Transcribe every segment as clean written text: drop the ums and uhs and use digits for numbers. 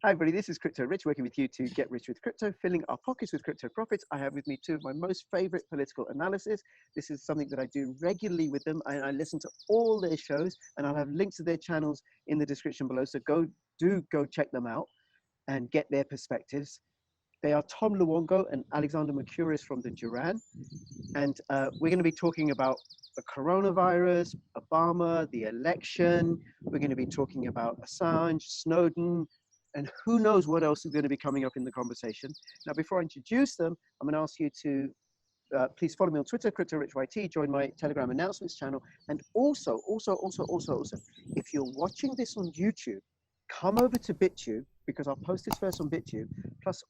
Hi everybody, this is Crypto Rich, working with you to get rich with crypto, filling our pockets with crypto profits. I have with me two of my most favorite political analysis. This is something that I do regularly with them. I listen to all their shows, and I'll have links to their channels in the description below. So go check them out and get their perspectives. They are Tom Luongo and Alexander Mercouris from the Duran. And we're going to be talking about the coronavirus, Obama, the election. We're going to be talking about Assange, Snowden, and who knows what else is going to be coming up in the conversation. Now, before I introduce them, I'm going to ask you to please follow me on Twitter, CryptoRichYT, join my Telegram announcements channel. And also, if you're watching this on YouTube, come over to BitTube, because I'll post this first on BitTube. Plus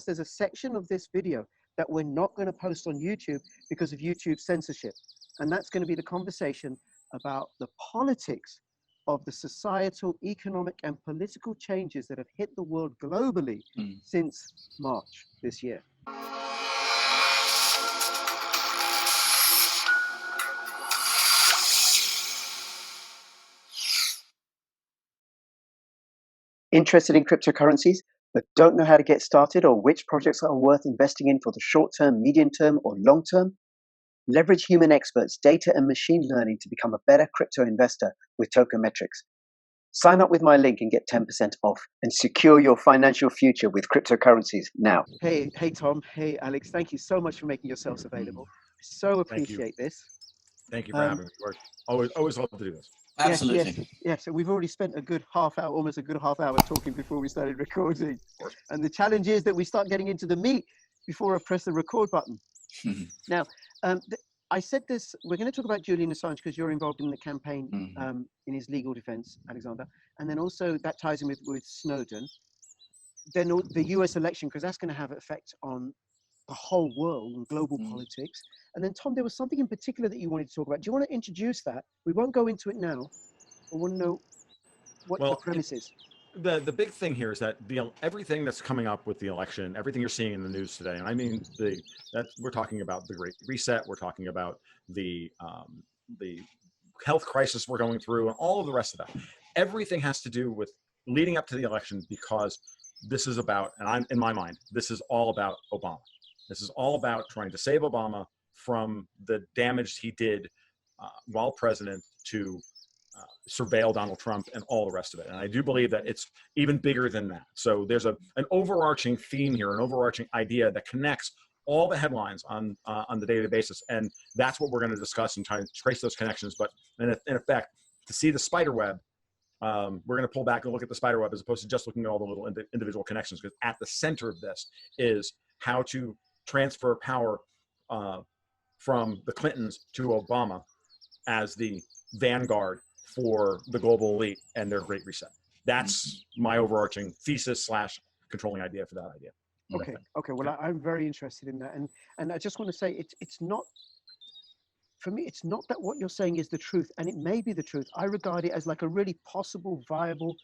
there's a section of this video that we're not going to post on YouTube because of YouTube censorship. And that's going to be the conversation about the politics of the societal, economic, and political changes that have hit the world globally since March this year. Interested in cryptocurrencies, but don't know how to get started or which projects are worth investing in for the short term, medium term, or long term? Leverage human experts, data, and machine learning to become a better crypto investor with Tokenmetrics. Sign up with my link and get 10% off and secure your financial future with cryptocurrencies now. Hey Tom. Hey Alex. Thank you so much for making yourselves available. So appreciate this. Thank you for having me. We're always love to do this. Absolutely. Yes. So we've already spent a good half hour, almost a good half hour talking before we started recording. And the challenge is that we start getting into the meat before I press the record button. Now, I said this, we're going to talk about Julian Assange because you're involved in the campaign in his legal defense, Alexander. And then also that ties in with Snowden. Then the US election, because that's going to have an effect on the whole world and global politics. And then Tom, there was something in particular that you wanted to talk about. Do you want to introduce that? We won't go into it now. I want to know what the premise is. The big thing here is that everything that's coming up with the election, everything you're seeing in the news today, and I mean we're talking about the Great Reset, we're talking about the health crisis we're going through, and all of the rest of that. Everything has to do with leading up to the election, because this is about, and in my mind, this is all about Obama. This is all about trying to save Obama from the damage he did while president to surveil Donald Trump and all the rest of it. And I do believe that it's even bigger than that. So there's an overarching theme here, an overarching idea that connects all the headlines on the daily basis. And that's what we're going to discuss and try to trace those connections. But in effect, to see the spider web, we're going to pull back and look at the spider web as opposed to just looking at all the little individual connections, because at the center of this is how to transfer power from the Clintons to Obama as the vanguard for the global elite and their Great Reset. That's my overarching thesis / controlling idea for that idea. Okay. Well, I'm very interested in that, and I just want to say it's not, for me, it's not that what you're saying is the truth, and it may be the truth. I regard it as like a really possible, viable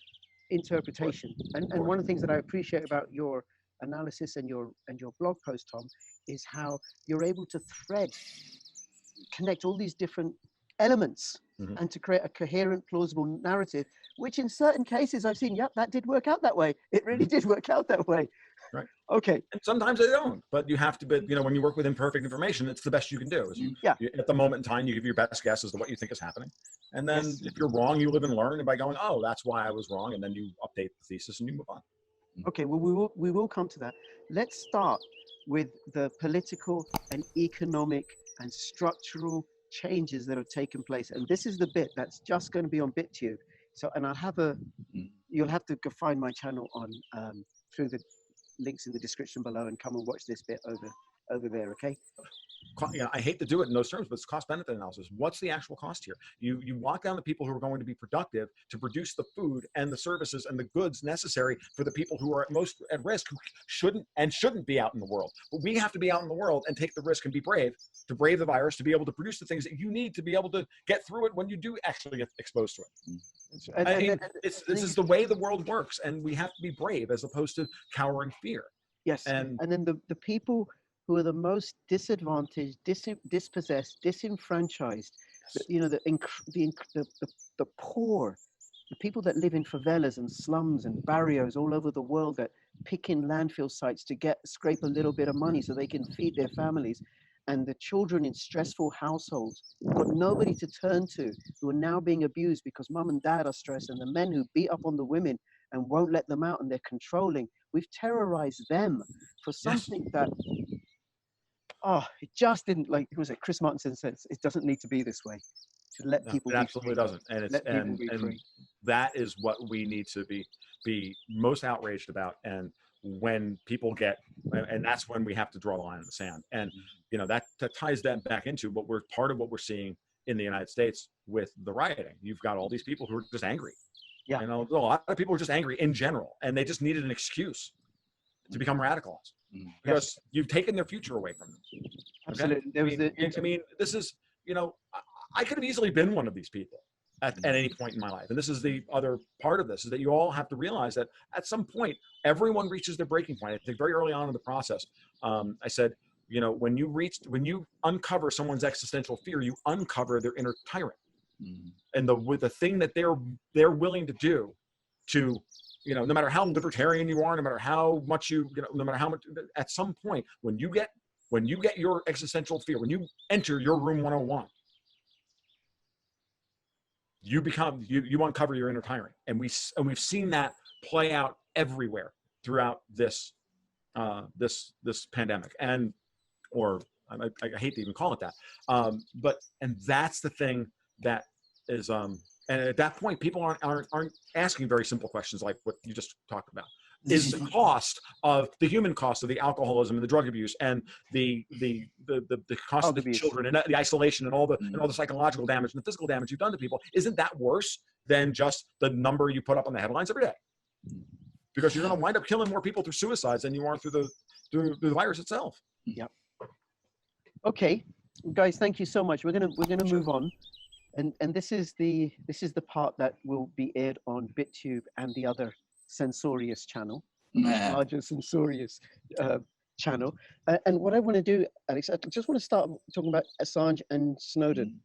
interpretation. And one of the things that I appreciate about your analysis and your blog post, Tom, is how you're able to connect all these different elements and to create a coherent, plausible narrative, which in certain cases I've seen, yep, that did work out that way. It really did work out that way. Right. Okay. And sometimes they don't, but you have to, when you work with imperfect information, it's the best you can do. At the moment in time, you give your best guess as to what you think is happening. And then if you're wrong, you live and learn by going, oh, that's why I was wrong. And then you update the thesis and you move on. Okay. Well, we will come to that. Let's start with the political and economic and structural changes that have taken place, and this is the bit that's just going to be on BitTube. So, and you'll have to go find my channel on through the links in the description below and come and watch this bit over there. Okay. I hate to do it in those terms, but it's cost-benefit analysis. What's the actual cost here? You lock down the people who are going to be productive to produce the food and the services and the goods necessary for the people who are most at risk, who shouldn't be out in the world. But we have to be out in the world and take the risk and be brave, to brave the virus, to be able to produce the things that you need to be able to get through it when you do actually get exposed to it. This is the way the world works, and we have to be brave as opposed to cowering fear. Yes, and then the people who are the most disadvantaged, dispossessed, disenfranchised, the poor, the people that live in favelas and slums and barrios all over the world that pick in landfill sites to scrape a little bit of money so they can feed their families, and the children in stressful households who've got nobody to turn to, who are now being abused because mum and dad are stressed, and the men who beat up on the women and won't let them out and they're controlling. We've terrorized them for something that, oh, it just didn't, like, who was it? Chris Martin says it doesn't need to be this way. To let No, people it absolutely doesn't, and it's and that is what we need to be most outraged about. And when people get, and that's when we have to draw the line in the sand. And you know, that ties that back into what we're part of what we're seeing in the United States with the rioting. You've got all these people who are just angry. Yeah, you know, a lot of people are just angry in general, and they just needed an excuse to become radicalized because you've taken their future away from them. Absolutely. Okay? I mean, this is, you know, I could have easily been one of these people at any point in my life. And this is the other part of this, is that you all have to realize that at some point, everyone reaches their breaking point. I think very early on in the process, I said, you know, when you uncover someone's existential fear, you uncover their inner tyrant. And with the thing that they're willing to do to, you know, no matter how libertarian you are, no matter how much no matter how much, at some point, when you get your existential fear, when you enter your room 101, you uncover your inner tyrant. And we've seen that play out everywhere throughout this pandemic. And, or I hate to even call it that. And that's the thing that is, and at that point, people aren't asking very simple questions like what you just talked about. Is the cost of the human cost of the alcoholism and the drug abuse and the cost of the children and the isolation and all the psychological damage and the physical damage you've done to people, isn't that worse than just the number you put up on the headlines every day? Because you're going to wind up killing more people through suicides than you are through the virus itself. Yep. Okay, guys, thank you so much. We're gonna move on, and this is the part that will be aired on BitTube and the other censorious channel, larger censorious channel. And what I want to do, Alex, I just want to start talking about Assange and Snowden.